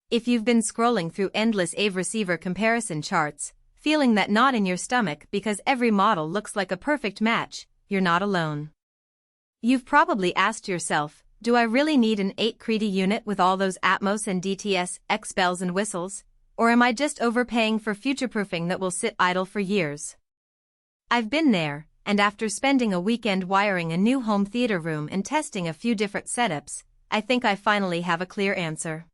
If you've been scrolling through endless AV receiver comparison charts, feeling that knot in your stomach because every model looks like a perfect match, you're not alone. You've probably asked yourself, do I really need an 8-credi unit with all those Atmos and DTS X bells and whistles, or am I just overpaying for future-proofing that will sit idle for years? I've been there, and after spending a weekend wiring a new home theater room and testing a few different setups, I think I finally have a clear answer.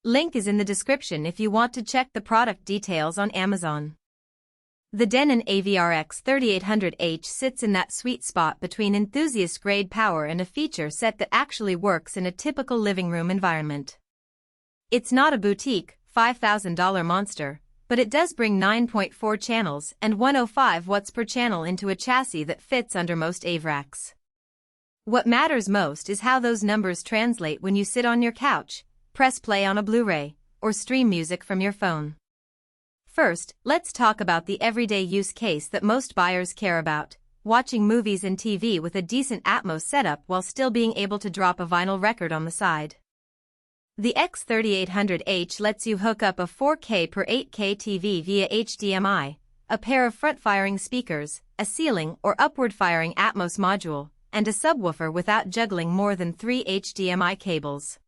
Link is in the description if you want to check the product details on Amazon. The Denon AVR X3800H sits in that sweet spot between enthusiast-grade power and a feature set that actually works in a typical living room environment. It's not a boutique, $5,000 monster, but it does bring 9.4 channels and 105 watts per channel into a chassis that fits under most AV racks. What matters most is how those numbers translate when you sit on your couch, press play on a Blu-ray, or stream music from your phone. First, let's talk about the everyday use case that most buyers care about: watching movies and TV with a decent Atmos setup while still being able to drop a vinyl record on the side. The X3800H lets you hook up a 4K per 8K TV via HDMI, a pair of front-firing speakers, a ceiling or upward-firing Atmos module, and a subwoofer without juggling more than 3 HDMI cables.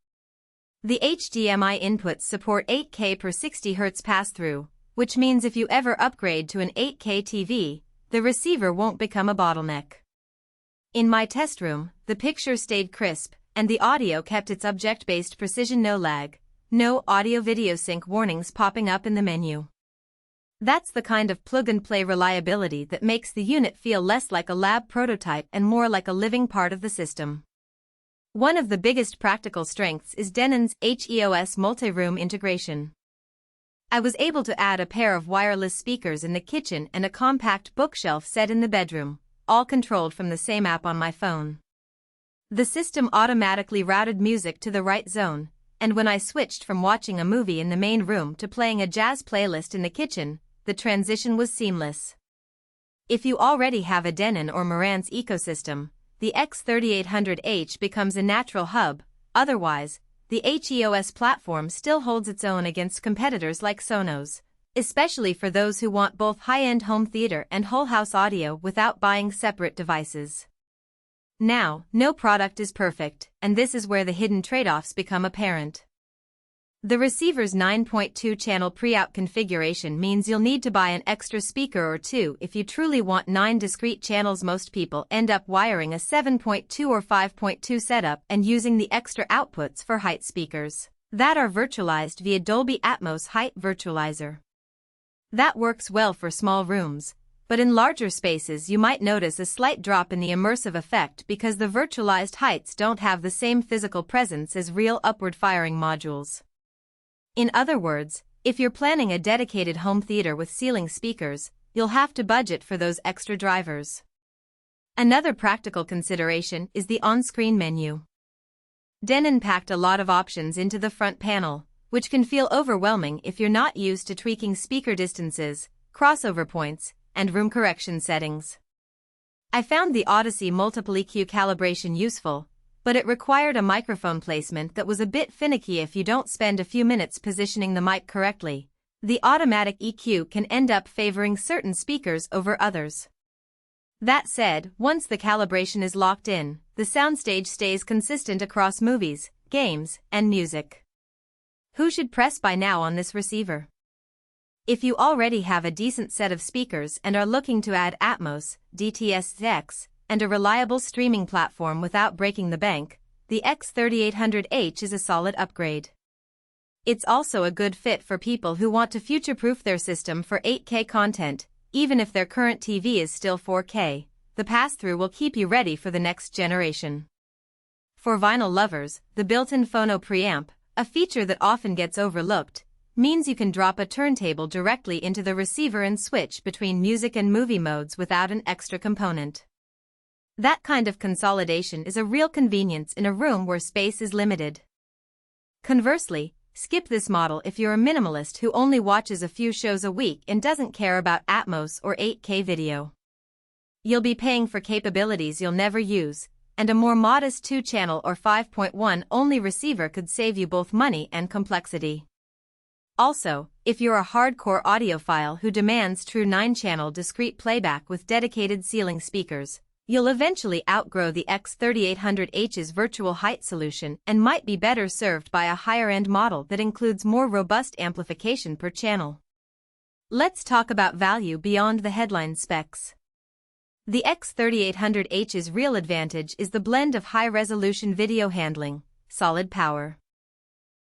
The HDMI inputs support 8K per 60 Hz pass-through, which means if you ever upgrade to an 8K TV, the receiver won't become a bottleneck. In my test room, the picture stayed crisp, and the audio kept its object-based precision. No lag, no audio-video sync warnings popping up in the menu. That's the kind of plug-and-play reliability that makes the unit feel less like a lab prototype and more like a living part of the system. One of the biggest practical strengths is Denon's HEOS multi-room integration. I was able to add a pair of wireless speakers in the kitchen and a compact bookshelf set in the bedroom, all controlled from the same app on my phone. The system automatically routed music to the right zone, and when I switched from watching a movie in the main room to playing a jazz playlist in the kitchen, the transition was seamless. If you already have a Denon or Marantz ecosystem, the X3800H becomes a natural hub. Otherwise, the HEOS platform still holds its own against competitors like Sonos, especially for those who want both high-end home theater and whole-house audio without buying separate devices. Now, no product is perfect, and this is where the hidden trade-offs become apparent. The receiver's 9.2 channel pre-out configuration means you'll need to buy an extra speaker or two if you truly want 9 discrete channels. Most people end up wiring a 7.2 or 5.2 setup and using the extra outputs for height speakers that are virtualized via Dolby Atmos Height Virtualizer. That works well for small rooms, but in larger spaces you might notice a slight drop in the immersive effect because the virtualized heights don't have the same physical presence as real upward-firing modules. In other words, if you're planning a dedicated home theater with ceiling speakers, you'll have to budget for those extra drivers. Another practical consideration is the on-screen menu. Denon packed a lot of options into the front panel, which can feel overwhelming if you're not used to tweaking speaker distances, crossover points, and room correction settings. I found the Odyssey multiple EQ calibration useful, but it required a microphone placement that was a bit finicky if you don't spend a few minutes positioning the mic correctly. The automatic EQ can end up favoring certain speakers over others. That said, once the calibration is locked in, the soundstage stays consistent across movies, games, and music. Who should press buy now on this receiver? If you already have a decent set of speakers and are looking to add Atmos, DTS X, and a reliable streaming platform without breaking the bank, the X3800H is a solid upgrade. It's also a good fit for people who want to future-proof their system for 8K content. Even if their current TV is still 4K, the pass-through will keep you ready for the next generation. For vinyl lovers, the built-in phono preamp, a feature that often gets overlooked, means you can drop a turntable directly into the receiver and switch between music and movie modes without an extra component. That kind of consolidation is a real convenience in a room where space is limited. Conversely, skip this model if you're a minimalist who only watches a few shows a week and doesn't care about Atmos or 8K video. You'll be paying for capabilities you'll never use, and a more modest 2-channel or 5.1 only receiver could save you both money and complexity. Also, if you're a hardcore audiophile who demands true 9-channel discrete playback with dedicated ceiling speakers, you'll eventually outgrow the X3800H's virtual height solution and might be better served by a higher-end model that includes more robust amplification per channel. Let's talk about value beyond the headline specs. The X3800H's real advantage is the blend of high-resolution video handling, solid power,